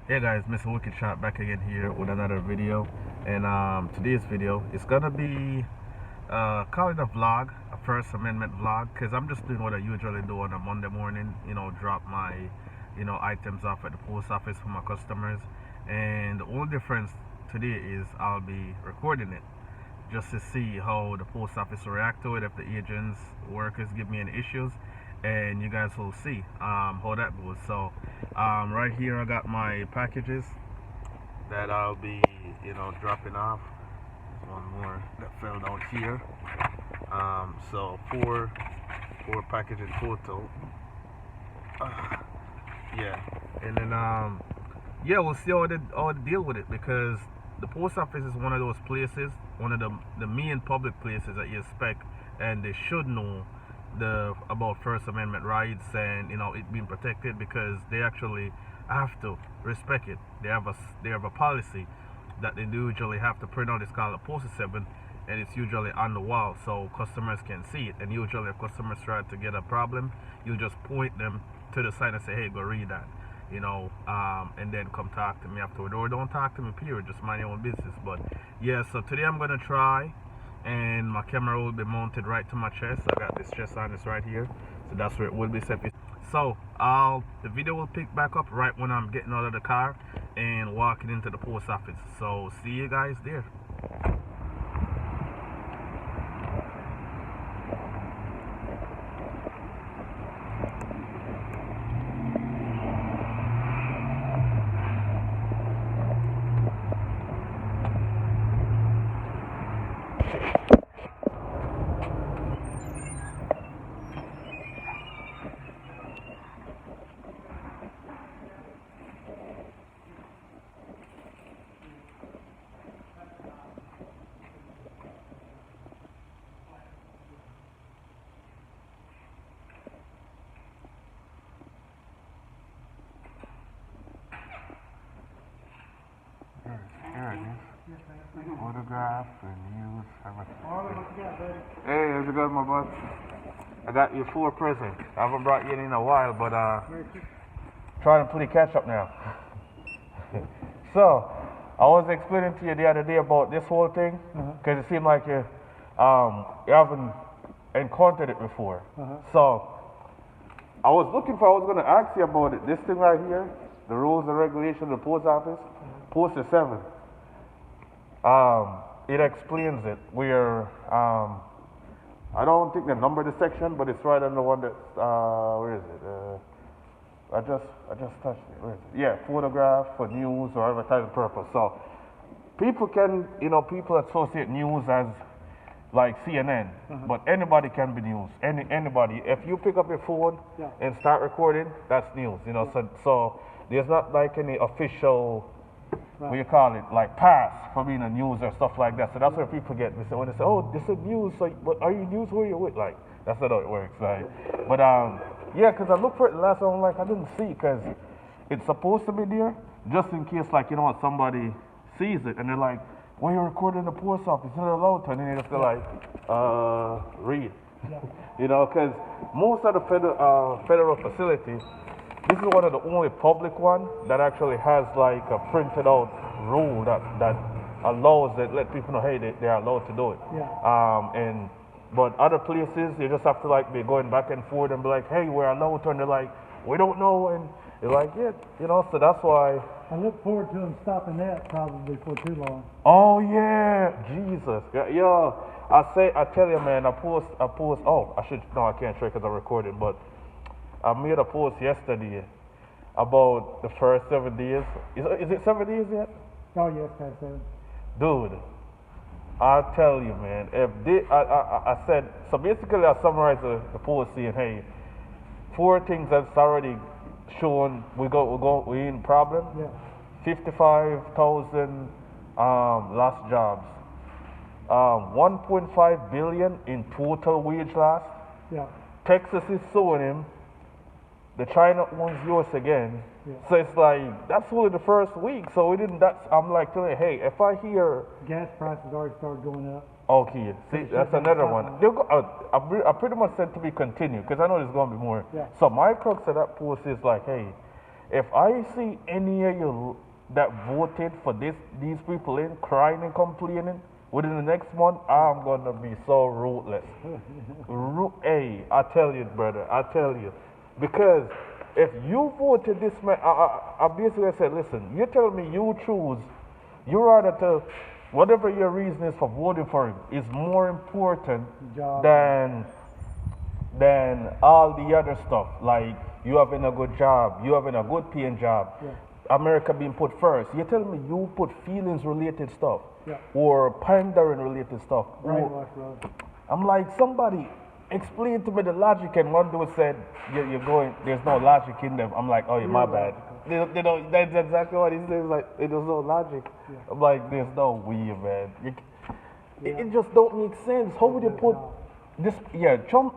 Hey guys, Mr. Wicked Shot back again here with another video, and today's video is gonna be call it a vlog, a First Amendment vlog, because I'm just doing what I usually do on a Monday morning. Drop my items off at the post office for my customers, and the only difference today is I'll be recording it just to see how the post office will react to it, if the agents, workers give me any issues, and you guys will see how that goes. So right here I got my packages that I'll be dropping off. There's one more that fell down here. So four packages in total. Yeah, and then yeah, we'll see how they deal with it, because the post office is one of those places, one of the main public places that you expect, and they should know about First Amendment rights and it being protected, because they actually have to respect it. They have a policy that they do usually have to print out. It's called a Post 7, and it's usually on the wall so customers can see it. And usually if customers try to get a problem, you just point them to the side and say, hey, go read that. And then come talk to me afterward, or don't talk to me, period, just mind your own business. But yeah, so today I'm gonna try, and my camera will be mounted right to my chest. I got this chest harness right here, so that's where it will be set. So the video will pick back up right when I'm getting out of the car and walking into the post office. So see you guys there. There it is. Photograph and use everything. Hey, how's it going, my bud? I got you 4 presents. I haven't brought you in a while, but trying to play catch up now. So, I was explaining to you the other day about this whole thing, because it seemed like you haven't encountered it before. So, I was going to ask you about it. This thing right here, the rules and regulations of the post office, Post 7. It explains it. I don't think the number of the section, but it's right on the one that, where is it? I just touched it. Where is it? Yeah, photograph for news or advertising purpose. So people can, people associate news as like CNN, but anybody can be news. Anybody. If you pick up your phone and start recording, that's news. So there's not like any official, what you call it, like pass for being a news or stuff like that. So that's where people get me. So when they say, oh, this is news, like, but are you news? Who are you with? Like, that's not how it works. Like, but yeah, because I looked for it last time, like I didn't see, because it's supposed to be there just in case, like, somebody sees it and they're like, why are you recording in the post office? You're not allowed to. And then they just go like, read. Because most of the federal facilities, this is one of the only public ones that actually has like a printed out rule that allows it, let people know, hey, they are allowed to do it. But other places, you just have to like be going back and forth and be like, hey, we're allowed to, and they're like, we don't know, and you're like, yeah, so that's why. I look forward to them stopping that probably for too long. Oh yeah, Jesus, yeah. I tell you, man, I post. Oh, I can't share because I'm recording, but I made a post yesterday about the first 7 days. Is it 7 days yet? Oh yes, past 7. Dude, I tell you, man. I said, so basically I summarized the post saying, hey, 4 things that's already shown we in problem. Yeah. 55,000 lost jobs. 1.5 billion in total wage loss. Yeah. Texas is suing him. The China owns US again. Yeah. So it's like, that's only the first week. So I'm like telling you, hey, if I hear Gas prices already started going up. Okay, see, that's another one. I pretty much said to be continued, because I know there's going to be more. Yeah. So my crux of that post is like, hey, If I see any of you that voted for these people in crying and complaining within the next month, I'm gonna be so ruthless. Hey, I tell you, brother, I tell you, because if you voted this man, I basically said, listen, you tell me you choose, you rather to, whatever your reason is for voting for him is more important Job. than all the other stuff, like you having a good job, you having a good paying job, Yeah. America being put first. You're telling me you put feelings related stuff Yeah. or pandering related stuff. Or, Brainwash, bro. I'm like, somebody explain to me the logic, and one dude said, you're going, there's no logic in them. I'm like, oh, yeah, my bad. They don't, that's exactly what he says, like, there's no logic. Yeah. I'm like, there's no way, man. It just don't make sense. How would you put this? Yeah, Trump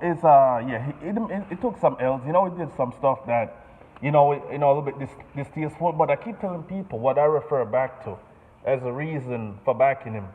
is it took some L's. You know, he did some stuff that, a little bit distasteful. But I keep telling people what I refer back to as a reason for backing him.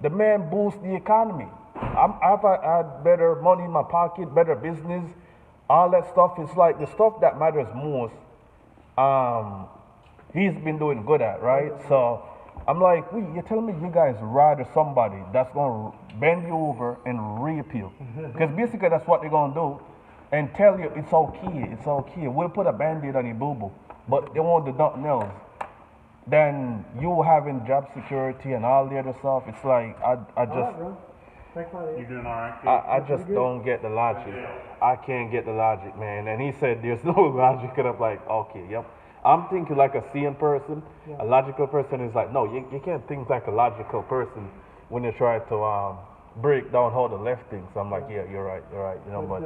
The man boosts the economy. I've had better money in my pocket, better business, all that stuff. Is like the stuff that matters most. He's been doing good at, right? So I'm like, you're telling me you guys rather somebody that's gonna bend you over and rape you? Because basically that's what they're gonna do, and tell you it's okay. We'll put a band-aid on your boo-boo, but they won't do nothing else. Then you having job security and all the other stuff. It's like I All just. right, bro. Thanks, buddy. You doing all right? I just don't get the logic. I can't get the logic, man. And he said there's no logic, and I'm like, okay, yep. I'm thinking like a seeing person. Yeah. A logical person is like, no, you can't think like a logical person when you try to break down how the left thinks. I'm like, yeah, you're right. But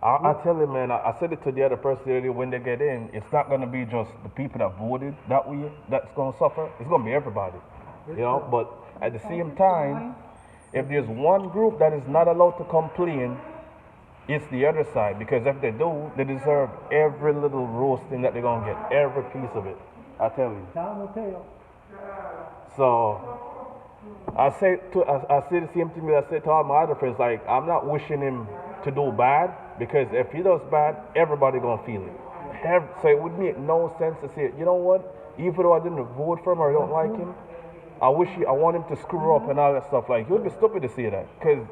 I tell you, man, I said it to the other person earlier, when they get in, it's not going to be just the people that voted that way that's going to suffer. It's going to be everybody, But at the same time, if there's one group that is not allowed to complain, it's the other side. Because if they do, they deserve every little roasting that they're going to get, every piece of it. I tell you. Time will tell. So I say the same thing that I said to all my other friends. Like, I'm not wishing him to do bad, because if he does bad, everybody gonna feel it. So it would make no sense to say, you know what? Even though I didn't vote for him or I don't like him, I want him to screw up and all that stuff. Like, you'd be stupid to say that, because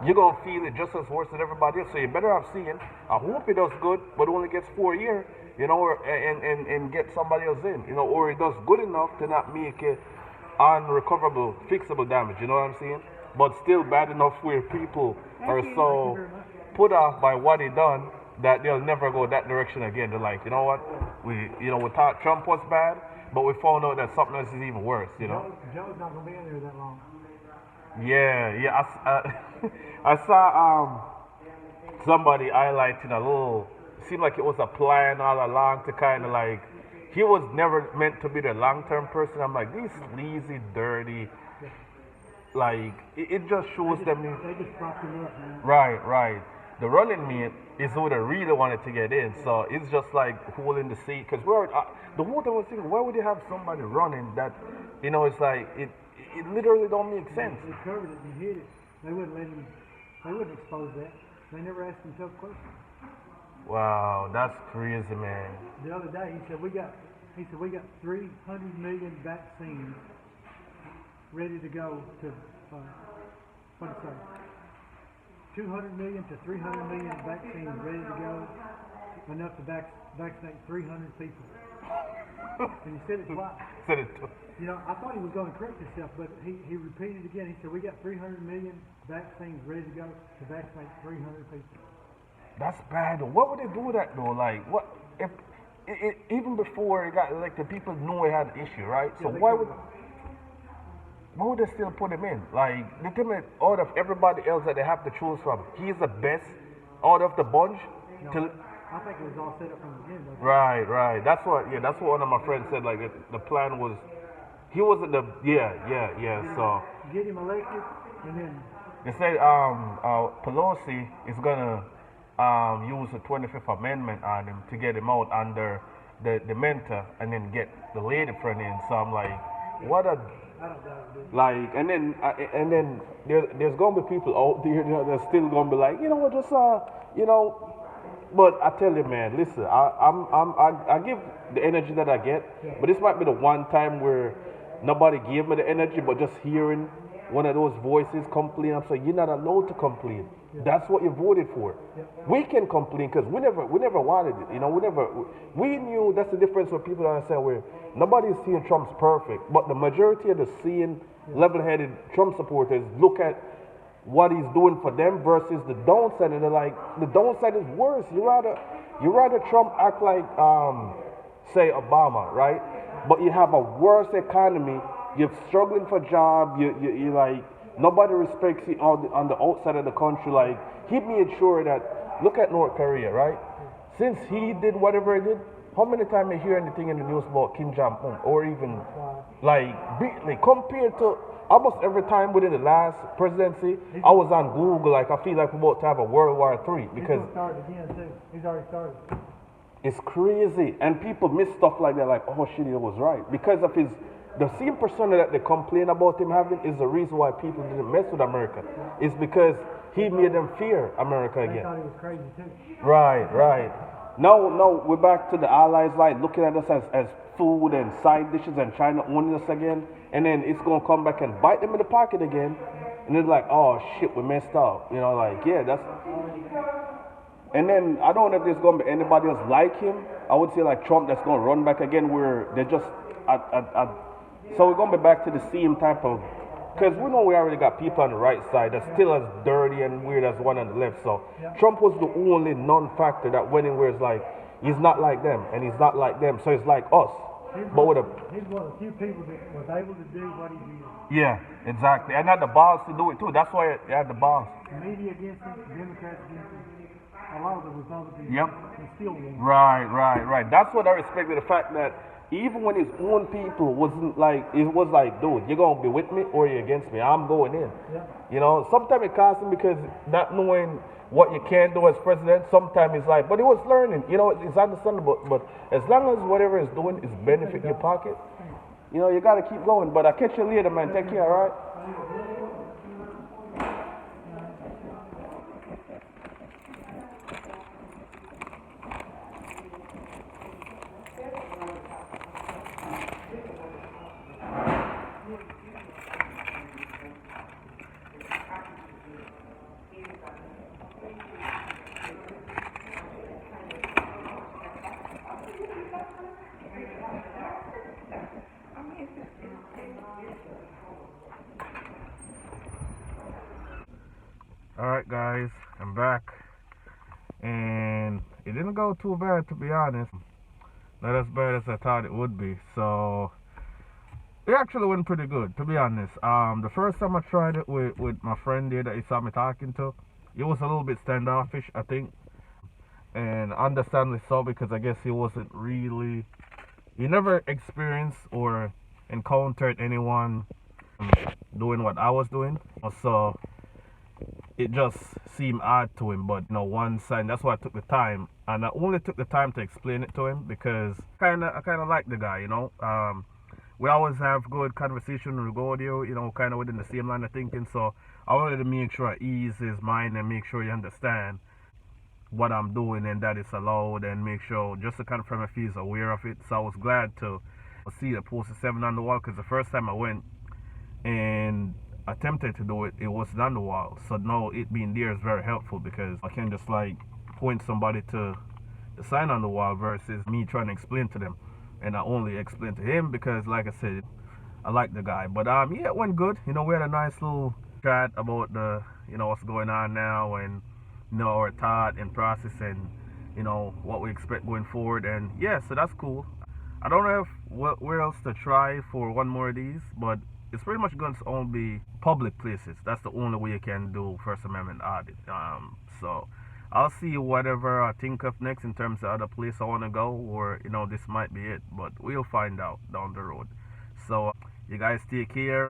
you're gonna feel it just as worse than everybody else. So you better have seen. I hope he does good, but only gets 4 years, and get somebody else in, or he does good enough to not make it unrecoverable, fixable damage. You know what I'm saying? But still bad enough where people are so put off by what he done that they'll never go that direction again. They're like, you know what? We thought Trump was bad, but we found out that something else is even worse. Joe's not gonna be in there that long. Yeah. I saw somebody highlighting a little. Seemed like it was a plan all along to kind of like, he was never meant to be the long-term person. I'm like, these sleazy, dirty. Like, it just shows them. They just propped him up, man. Right. The running mate is who they really wanted to get in. So it's just like holding the seat. Because the whole time I was thinking, why would you have somebody running that, it's like, it literally don't make sense. They covered it and hid it. They wouldn't expose that. They never asked him tough questions. Wow, that's crazy, man. The other day, he said we got 300 million vaccines ready to go to, what did it say? 200 million to 300 million vaccines ready to go, enough to vaccinate 300 people. And he said it twice. I thought he was going to correct himself, but he repeated it again. He said we got 300 million vaccines ready to go to vaccinate 300 people. That's bad. What would they do with that though? Like, what if even before it got elected, people knew it had an issue, right? So why would they still put him in? Like, they tell me out of everybody else that they have to choose from, he's the best out of the bunch. No, I think it was all set up from the beginning. Right. That's what one of my friends said. Like, the plan was, he wasn't the So get him elected, and then they said Pelosi is gonna use the 25th Amendment on him to get him out under the mentor, and then get the lady friend in. So I'm like, what a like, and then there's gonna be people out there that's still gonna be like, But I tell you, man, listen, I give the energy that I get, but this might be the one time where nobody gave me the energy, but just hearing one of those voices complain, I'm saying, you're not allowed to complain. That's what you voted for. We can complain because we never wanted it. You know, we knew that's the difference with people that I say where nobody's seeing Trump's perfect, but the majority of the seeing level-headed Trump supporters look at what he's doing for them versus the downside, and they're like, the downside is worse. You rather Trump act like say Obama, right? But you have a worse economy. You're struggling for job. You like nobody respects you on the outside of the country. Like he made sure that look at North Korea, right? Since he did whatever he did, how many times you hear anything in the news about Kim Jong-un or even like compared to almost every time within the last presidency, I was on Google. Like I feel like we're about to have a World War III because he's started again too. He's already started. It's crazy, and people miss stuff like that. Like, oh shit, he was right because of the same persona that they complain about him having is the reason why people didn't mess with America. It's because he made them fear America again. They thought he was crazy too. Right. Now we're back to the allies, like looking at us as food and side dishes, and China owning us again. And then it's gonna come back and bite them in the pocket again. And they're like, oh shit, we messed up. You know, like yeah, that's. And then I don't know if there's gonna be anybody else like him. I would say like Trump that's gonna run back again, where they're just so we're gonna be back to the same type of. Because we know we already got people on the right side that's still as dirty and weird as one on the left. So Trump was the only non-factor that went in where it's like he's not like them and he's not like them. So it's like us. He's but one with of the few people that was able to do what he did. Yeah, exactly. And had the balls to do it too. That's why he had the balls. The media against him, the Democrats against him, a lot of the Republicans and still won. Right. That's what I respect, the fact that even when his own people wasn't like, it was like, dude, you're going to be with me or you're against me. I'm going in. Yeah. You know, sometimes it costs him because not knowing what you can do as president, sometimes it's like, but he was learning. You know, it's understandable. But as long as whatever he's doing is benefit your pocket, you know, you got to keep going. But I'll catch you later, man. Take care, all right? Alright guys, I'm back, and it didn't go too bad, to be honest. Not as bad as I thought it would be. So it actually went pretty good, to be honest. The first time I tried it with my friend there that he saw me talking to, he was a little bit standoffish, I think, and understandably so, because I guess he never experienced or encountered anyone doing what I was doing. So it just seemed odd to him, but one side, that's why I took the time, and I only took the time to explain it to him because I kind of like the guy. We always have good conversation with audio, kind of within the same line of thinking. So I wanted to make sure I ease his mind and make sure he understand what I'm doing and that it's allowed, and make sure just to confirm if he's aware of it. So I was glad to see the poster 7 on the wall, because the first time I went and attempted to do it, it wasn't on the wall. So now it being there is very helpful, because I can just like point somebody to the sign on the wall versus me trying to explain to them. And I only explained to him because, like I said, I like the guy. But yeah, it went good. We had a nice little chat about the what's going on now, and our thought and process, and what we expect going forward. And yeah, so that's cool. I don't know where else to try for one more of these, but it's pretty much going to only be public places. That's the only way you can do First Amendment audit. So I'll see whatever I think of next in terms of other place I want to go, or this might be it, but we'll find out down the road. So you guys take care.